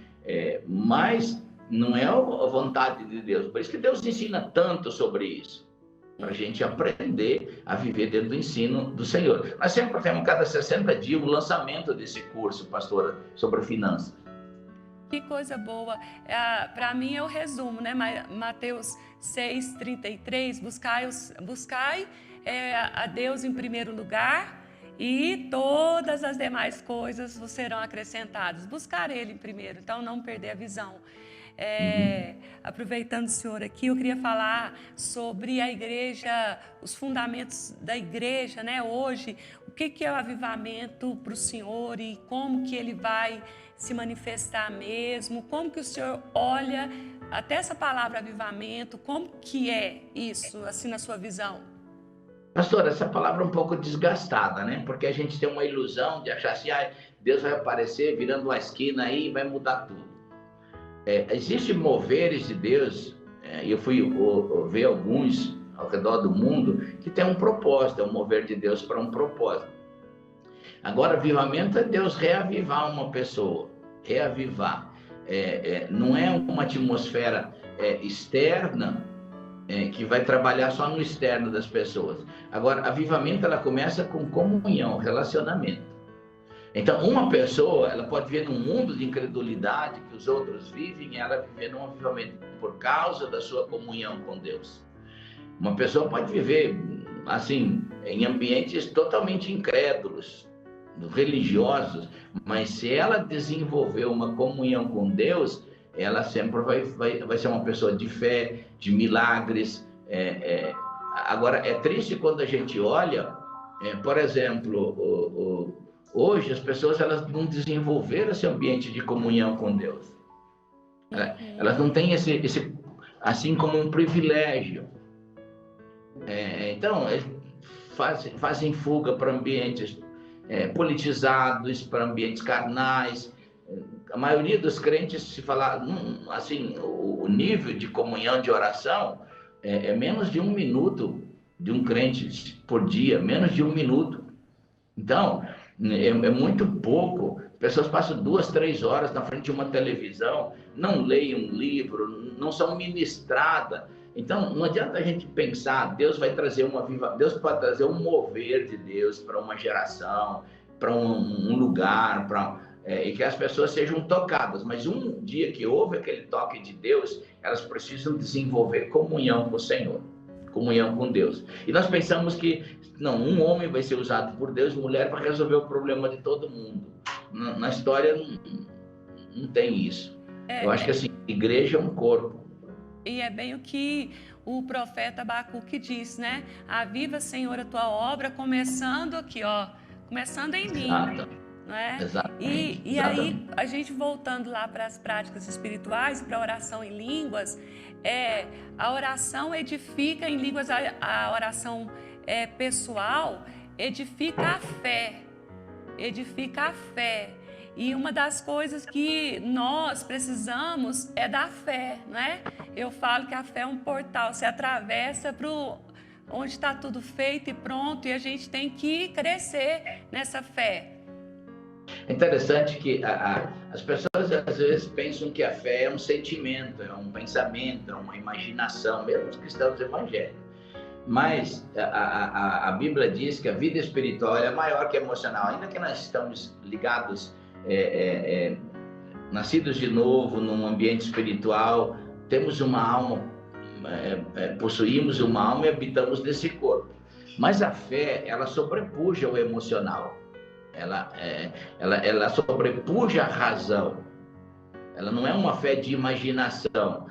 S3: Mas não é a vontade de Deus. Por isso que Deus ensina tanto sobre isso. Para a gente aprender a viver dentro do ensino do Senhor. Nós sempre temos, cada 60 dias, o lançamento desse curso, pastora, sobre finanças.
S1: Que coisa boa. Para mim é o resumo, né? Mateus 6,33, buscai a Deus em primeiro lugar e todas as demais coisas vos serão acrescentadas. Buscar Ele primeiro, então não perder a visão. Aproveitando o senhor aqui, eu queria falar sobre a igreja, os fundamentos da igreja, né? Hoje, o que é o avivamento para o senhor e como que ele vai se manifestar mesmo, como que o senhor olha até essa palavra avivamento, como que é isso, assim, na sua visão?
S3: Pastor, essa palavra é um pouco desgastada, né? Porque a gente tem uma ilusão de achar assim, Deus vai aparecer virando uma esquina aí e vai mudar tudo. Existem moveres de Deus, eu fui ver alguns ao redor do mundo que tem um propósito, é um mover de Deus para um propósito. Agora, avivamento é Deus reavivar uma pessoa, reavivar. Não é uma atmosfera externa que vai trabalhar só no externo das pessoas. Agora, avivamento ela começa com comunhão, relacionamento. Então, uma pessoa, ela pode viver num mundo de incredulidade que os outros vivem, e ela viver num avivamento por causa da sua comunhão com Deus. Uma pessoa pode viver, assim, em ambientes totalmente incrédulos, religiosos, mas se ela desenvolver uma comunhão com Deus, ela sempre vai ser uma pessoa de fé, de milagres. Agora, é triste quando a gente olha, por exemplo, hoje as pessoas elas não desenvolveram esse ambiente de comunhão com Deus. Elas não têm esse assim como um privilégio. Então, fazem fuga para ambientes politizados, para ambientes carnais. A maioria dos crentes, se falar assim, o nível de comunhão, de oração, é menos de 1 minuto de um crente por dia, menos de 1 minuto. Então, é muito pouco. As pessoas passam 2, 3 horas na frente de uma televisão, não leem um livro, não são ministradas. Então, não adianta a gente pensar, Deus vai trazer Deus pode trazer um mover de Deus para uma geração, para um lugar, e que as pessoas sejam tocadas. Mas um dia que houve aquele toque de Deus, elas precisam desenvolver comunhão com o Senhor, comunhão com Deus. E nós pensamos que, não, um homem vai ser usado por Deus, mulher, para resolver o problema de todo mundo. Na história, não tem isso. Eu acho que, assim, igreja é um corpo.
S1: E é bem o que o profeta Abacuque diz, né? Aviva, Senhor, a tua obra, começando aqui, começando em mim. Não é? E aí, a gente voltando lá para as práticas espirituais, para a oração em línguas, a oração edifica em línguas, a oração pessoal edifica a fé. Edifica a fé. E uma das coisas que nós precisamos é da fé, não é? Eu falo que a fé é um portal, você atravessa para onde está tudo feito e pronto, e a gente tem que crescer nessa fé.
S3: É interessante que as pessoas às vezes pensam que a fé é um sentimento, é um pensamento, é uma imaginação, mesmo os cristãos evangélicos. Mas a Bíblia diz que a vida espiritual é maior que a emocional, ainda que nós estamos ligados, nascidos de novo num ambiente espiritual, temos uma alma, possuímos uma alma e habitamos nesse corpo. Mas a fé, ela sobrepuja o emocional, ela sobrepuja a razão, ela não é uma fé de imaginação.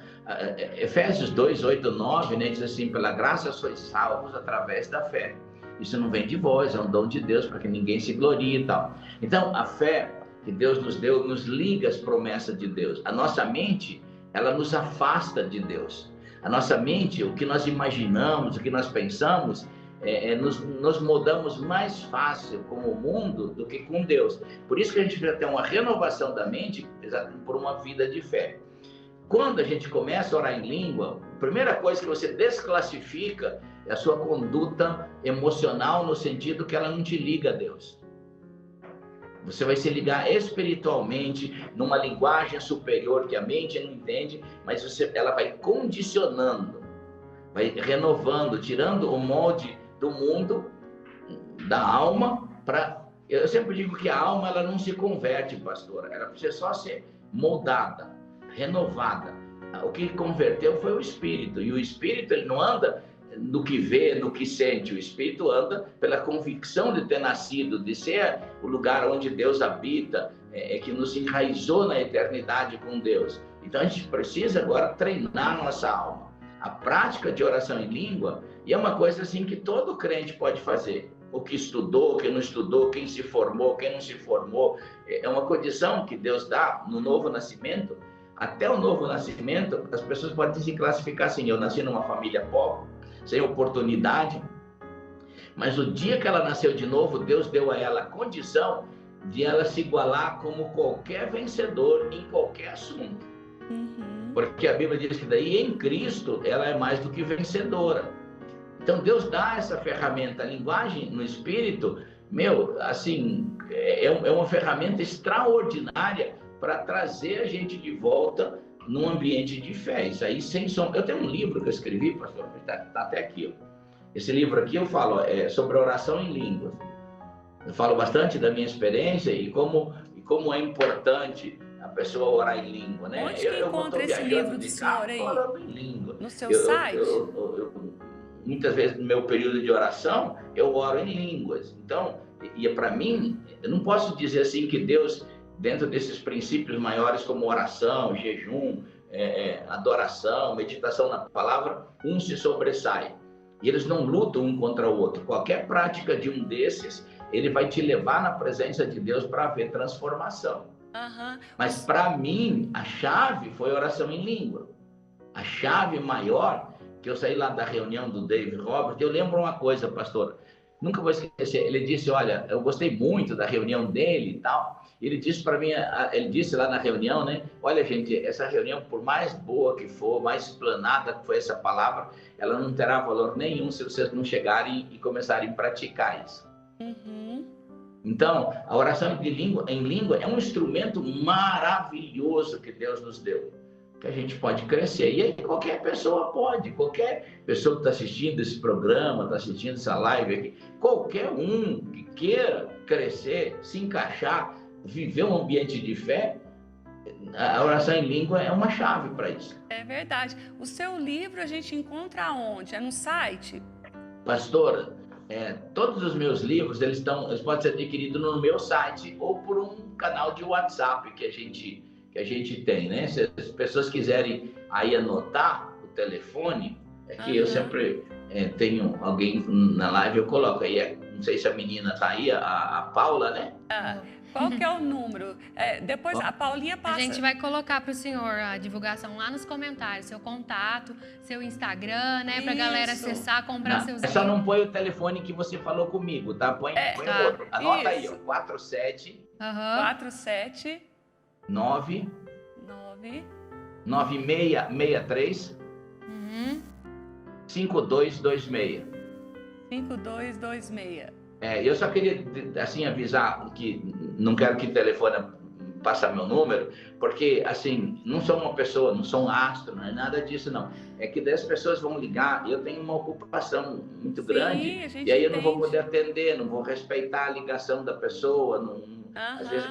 S3: Efésios 2, 8, 9, né, diz assim, pela graça sois salvos através da fé. Isso não vem de vós, é um dom de Deus, para que ninguém se glorie e tal. Então, a fé que Deus nos deu, nos liga às promessas de Deus. A nossa mente, ela nos afasta de Deus. A nossa mente, o que nós imaginamos, o que nós pensamos, nos moldamos mais fácil com o mundo do que com Deus. Por isso que a gente precisa ter uma renovação da mente por uma vida de fé. Quando a gente começa a orar em língua, a primeira coisa que você desclassifica é a sua conduta emocional, no sentido que ela não te liga a Deus. Você vai se ligar espiritualmente, numa linguagem superior que a mente não entende, mas ela vai condicionando, vai renovando, tirando o molde do mundo, da alma, para... Eu sempre digo que a alma ela não se converte, pastor, ela precisa só ser moldada, renovada. O que converteu foi o espírito, e o espírito ele não anda do que vê, do que sente. O espírito anda pela convicção de ter nascido, de ser o lugar onde Deus habita, que nos enraizou na eternidade com Deus. Então a gente precisa agora treinar nossa alma. A prática de oração em língua, e é uma coisa assim que todo crente pode fazer. O que estudou, quem não estudou, quem se formou, quem não se formou. É uma condição que Deus dá no novo nascimento. Até o novo nascimento, as pessoas podem se classificar assim: eu nasci numa família pobre, sem oportunidade, mas o dia que ela nasceu de novo, Deus deu a ela a condição de ela se igualar como qualquer vencedor em qualquer assunto. Porque a Bíblia diz que daí em Cristo ela é mais do que vencedora. Então Deus dá essa ferramenta, a linguagem no Espírito, assim, é uma ferramenta extraordinária para trazer a gente de volta num ambiente de fé. Isso aí, sem sombra. Eu tenho um livro que eu escrevi, pastor, está até aqui. Ó. Esse livro aqui eu falo sobre oração em línguas. Eu falo bastante da minha experiência e como é importante a pessoa orar em língua, né?
S1: Onde que encontra esse livro do senhor aí?
S3: Orando em língua.
S1: No seu site?
S3: Muitas vezes no meu período de oração, eu oro em línguas. Então, para mim, eu não posso dizer assim que Deus, dentro desses princípios maiores como oração, jejum, adoração, meditação na palavra, um se sobressai. E eles não lutam um contra o outro. Qualquer prática de um desses, ele vai te levar na presença de Deus para haver transformação. Mas para mim, a chave foi a oração em língua. A chave maior, que eu saí lá da reunião do Dave Roberts, eu lembro uma coisa, pastor, nunca vou esquecer. Ele disse: olha, eu gostei muito da reunião dele e tal. Ele disse para mim, ele disse lá na reunião, né? Olha, gente, essa reunião, por mais boa que for, mais explanada que foi essa palavra, ela não terá valor nenhum se vocês não chegarem e começarem a praticar isso. Então, a oração em língua é um instrumento maravilhoso que Deus nos deu, que a gente pode crescer. E aí qualquer pessoa pode, qualquer pessoa que está assistindo esse programa, está assistindo essa live aqui, qualquer um que queira crescer, se encaixar, viver um ambiente de fé, a oração em língua é uma chave para isso.
S1: É verdade. O seu livro a gente encontra onde? É no site?
S3: Pastora, todos os meus livros, eles podem ser adquiridos no meu site ou por um canal de WhatsApp que a gente tem, né? Se as pessoas quiserem aí anotar o telefone, que eu sempre tenho alguém na live, eu coloco aí, não sei se a menina está aí, a Paula, né?
S1: Qual que é o número? Depois a Paulinha passa.
S2: A gente vai colocar para o senhor a divulgação lá nos comentários, seu contato, seu Instagram, né? Para a galera acessar, comprar seus livros.
S3: Só não põe o telefone que você falou comigo, tá? Põe outro. Anota aí, ó. 47 9 9663 5226.
S1: 5226.
S3: Eu só queria, assim, avisar que não quero que o telefone passe meu número, porque, assim, não sou uma pessoa, não sou um astro, não é nada disso, não. É que 10 pessoas vão ligar e eu tenho uma ocupação muito grande, e aí eu não vou poder atender, não vou respeitar a ligação da pessoa, às vezes...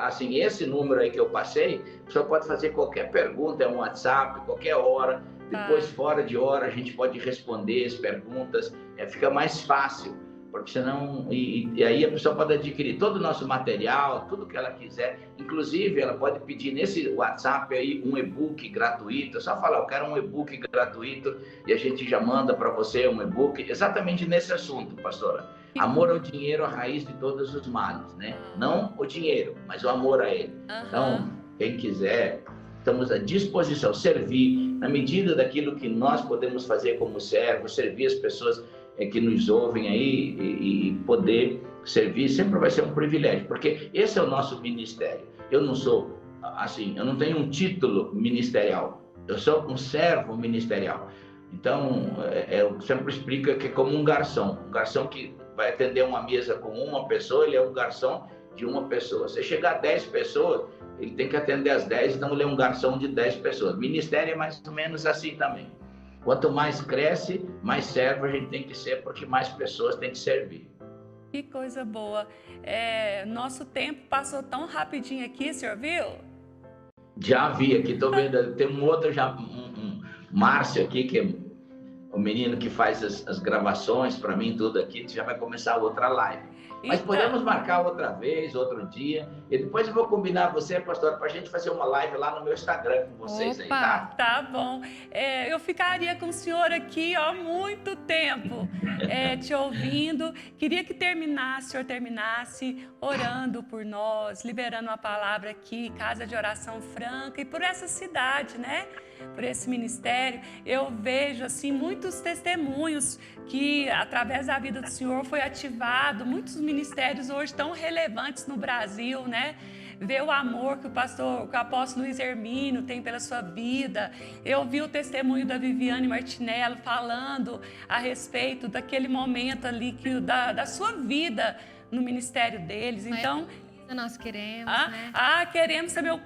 S3: assim, esse número aí que eu passei, a pessoa pode fazer qualquer pergunta, é um WhatsApp, qualquer hora, depois fora de hora a gente pode responder as perguntas, fica mais fácil, porque senão, e aí a pessoa pode adquirir todo o nosso material, tudo que ela quiser, inclusive ela pode pedir nesse WhatsApp aí um e-book gratuito, é só falar, eu quero um e-book gratuito, e a gente já manda para você um e-book, exatamente nesse assunto, pastora. Amor ao dinheiro, a raiz de todos os males, né? Não o dinheiro, mas o amor a ele. Então, quem quiser, estamos à disposição, servir, na medida daquilo que nós podemos fazer como servos, servir as pessoas que nos ouvem aí e poder servir, sempre vai ser um privilégio, porque esse é o nosso ministério. Eu não sou, assim, eu não tenho um título ministerial, eu sou um servo ministerial. Então, eu sempre explico que é como um garçom que vai atender uma mesa com uma pessoa, ele é um garçom de uma pessoa. Se chegar a 10 pessoas, ele tem que atender as 10, então ele é um garçom de 10 pessoas. Ministério é mais ou menos assim também. Quanto mais cresce, mais servo a gente tem que ser, porque mais pessoas tem que servir.
S1: Que coisa boa. Nosso tempo passou tão rapidinho aqui, o senhor viu?
S3: Já vi aqui, tô vendo, tem um outro já, Márcio aqui, que o menino que faz as gravações para mim, tudo aqui, já vai começar outra live. Mas
S1: Então,
S3: podemos marcar outra vez, outro dia. E depois eu vou combinar você, pastor, para a gente fazer uma live lá no meu Instagram com vocês aí, tá?
S1: tá bom. Eu ficaria com o senhor aqui, ó, muito tempo, te ouvindo. Queria que o senhor terminasse orando por nós, liberando uma palavra aqui, Casa de Oração Franca, e por essa cidade, né? Por esse ministério. Eu vejo, assim, muitos testemunhos que, através da vida do senhor, foi ativado. Muitos ministérios hoje tão relevantes no Brasil, né? Ver o amor que o apóstolo Luiz Hermínio tem pela sua vida. Eu vi o testemunho da Viviane Martinello falando a respeito daquele momento ali da sua vida no ministério deles. Então,
S2: nós queremos, né?
S1: Queremos também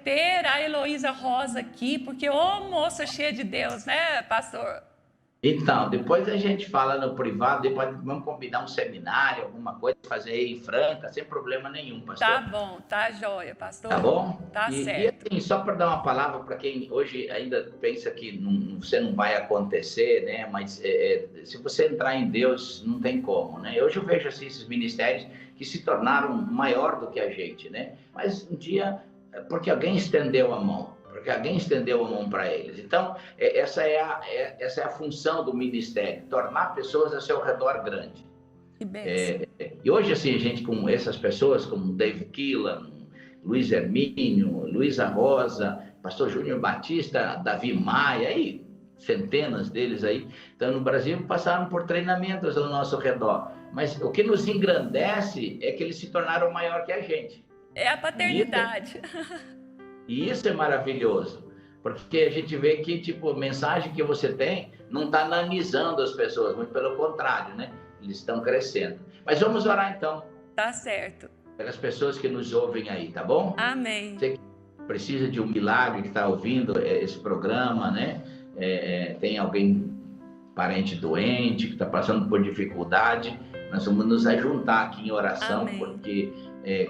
S1: ter a Heloísa Rosa aqui, porque moça cheia de Deus, né, pastor?
S3: Então, depois a gente fala no privado, depois vamos combinar um seminário, alguma coisa, fazer aí em Franca, sem problema nenhum, pastor.
S1: Tá bom, tá joia, pastor.
S3: Tá bom?
S1: Tá certo.
S3: E assim, só para dar uma palavra para quem hoje ainda pensa que você não vai acontecer, né? Mas se você entrar em Deus, não tem como, né? Hoje eu vejo assim, esses ministérios que se tornaram maior do que a gente, né? Mas um dia, porque alguém estendeu a mão. Porque alguém estendeu a mão para eles. Então, essa é a função do ministério, tornar pessoas ao seu redor grande.
S1: Que bênção.
S3: E hoje, assim, a gente com essas pessoas, como Dave Keelan, Luiz Hermínio, Luísa Rosa, Pastor Júnior Batista, Davi Maia, aí, centenas deles aí, então no Brasil passaram por treinamentos ao nosso redor. Mas o que nos engrandece é que eles se tornaram maior que a gente.
S1: É a paternidade.
S3: E isso é maravilhoso, porque a gente vê que, tipo, a mensagem que você tem não está nanizando as pessoas, muito pelo contrário, né? Eles estão crescendo. Mas vamos orar, então.
S1: Tá certo.
S3: Pelas pessoas que nos ouvem aí, tá bom?
S1: Amém.
S3: Você que precisa de um milagre, que está ouvindo esse programa, né? Tem alguém, parente doente, que está passando por dificuldade, nós vamos nos ajuntar aqui em oração. Amém. Porque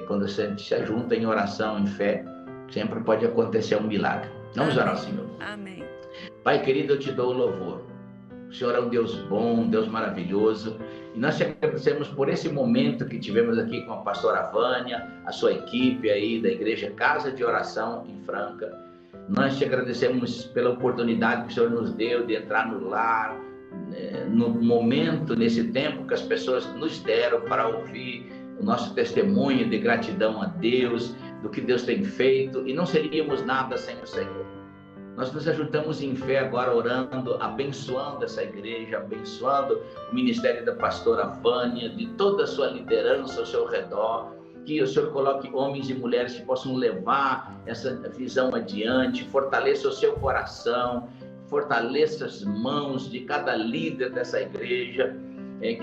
S3: quando a gente se ajunta em oração, em fé, sempre pode acontecer um milagre. Vamos orar, Senhor.
S1: Amém.
S3: Pai querido, eu te dou o louvor. O Senhor é um Deus bom, um Deus maravilhoso. E nós te agradecemos por esse momento que tivemos aqui com a pastora Vânia, a sua equipe aí da Igreja Casa de Oração em Franca. Nós te agradecemos pela oportunidade que o Senhor nos deu de entrar no lar, no momento, nesse tempo que as pessoas nos deram para ouvir o nosso testemunho de gratidão a Deus, do que Deus tem feito, e não seríamos nada sem o Senhor. Nós nos ajuntamos em fé agora, orando, abençoando essa igreja, abençoando o ministério da pastora Vânia, de toda a sua liderança ao seu redor, que o Senhor coloque homens e mulheres que possam levar essa visão adiante, fortaleça o seu coração, fortaleça as mãos de cada líder dessa igreja,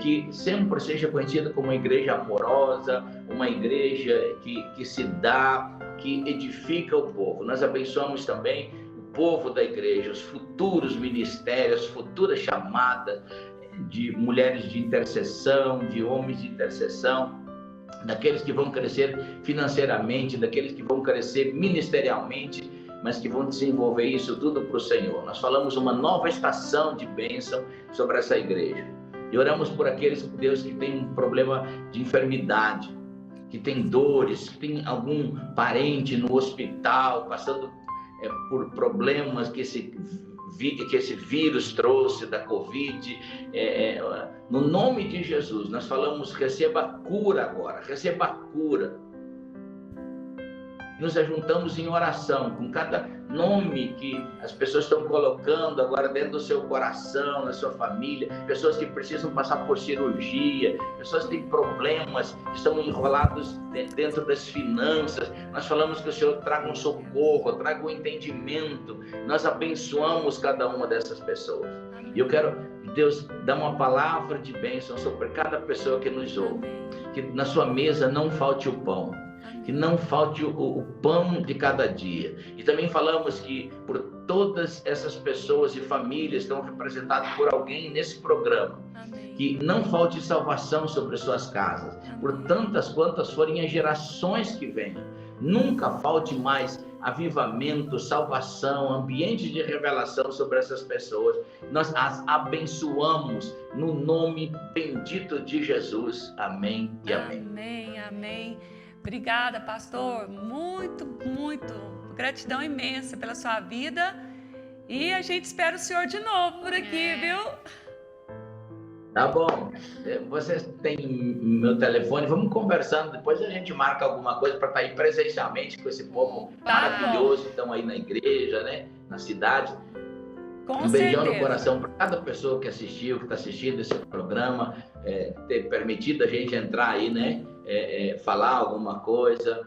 S3: que sempre seja conhecida como uma igreja amorosa, uma igreja que se dá, que edifica o povo. Nós abençoamos também o povo da igreja, os futuros ministérios, as futuras chamadas de mulheres de intercessão, de homens de intercessão, daqueles que vão crescer financeiramente, daqueles que vão crescer ministerialmente, mas que vão desenvolver isso tudo para o Senhor. Nós falamos uma nova estação de bênção sobre essa igreja. E oramos por aqueles, Deus, que tem um problema de enfermidade, que tem dores, que tem algum parente no hospital, passando por problemas que esse vírus trouxe da Covid. No nome de Jesus, nós falamos, receba a cura agora, receba a cura. Nos ajuntamos em oração com cada nome que as pessoas estão colocando agora dentro do seu coração, na sua família, pessoas que precisam passar por cirurgia, pessoas que têm problemas, que estão enrolados dentro das finanças. Nós falamos que o Senhor traga um socorro, traga um entendimento. Nós abençoamos cada uma dessas pessoas. E eu quero, Deus, dar uma palavra de bênção sobre cada pessoa que nos ouve, que na sua mesa não falte o pão, que não falte o pão de cada dia. E também falamos que por todas essas pessoas e famílias que estão representadas por alguém nesse programa, que não falte salvação sobre suas casas, por tantas quantas forem as gerações que venham. Nunca falte mais avivamento, salvação, ambiente de revelação sobre essas pessoas. Nós as abençoamos no nome bendito de Jesus. Amém e amém.
S1: Amém, amém. Obrigada, pastor. Muito, muito. Gratidão imensa pela sua vida. E a gente espera o senhor de novo por aqui, viu?
S3: Tá bom. Vocês têm meu telefone, vamos conversando. Depois a gente marca alguma coisa para estar aí presencialmente com esse povo maravilhoso que estão aí na igreja, né? Na cidade.
S1: Com
S3: Beijão
S1: certeza.
S3: no coração para cada pessoa que assistiu, que está assistindo esse programa, ter permitido a gente entrar aí, né? Falar alguma coisa.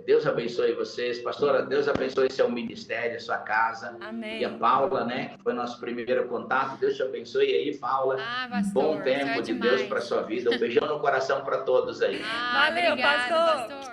S3: Deus abençoe vocês. Pastora, Deus abençoe seu ministério, sua casa.
S1: Amém.
S3: E a Paula, né? Que foi nosso primeiro contato. Deus te abençoe aí, Paula.
S2: pastor,
S3: Bom tempo de Deus para sua vida. Um beijão no coração para todos aí.
S1: Valeu,
S2: obrigado,
S1: pastor.
S2: pastor.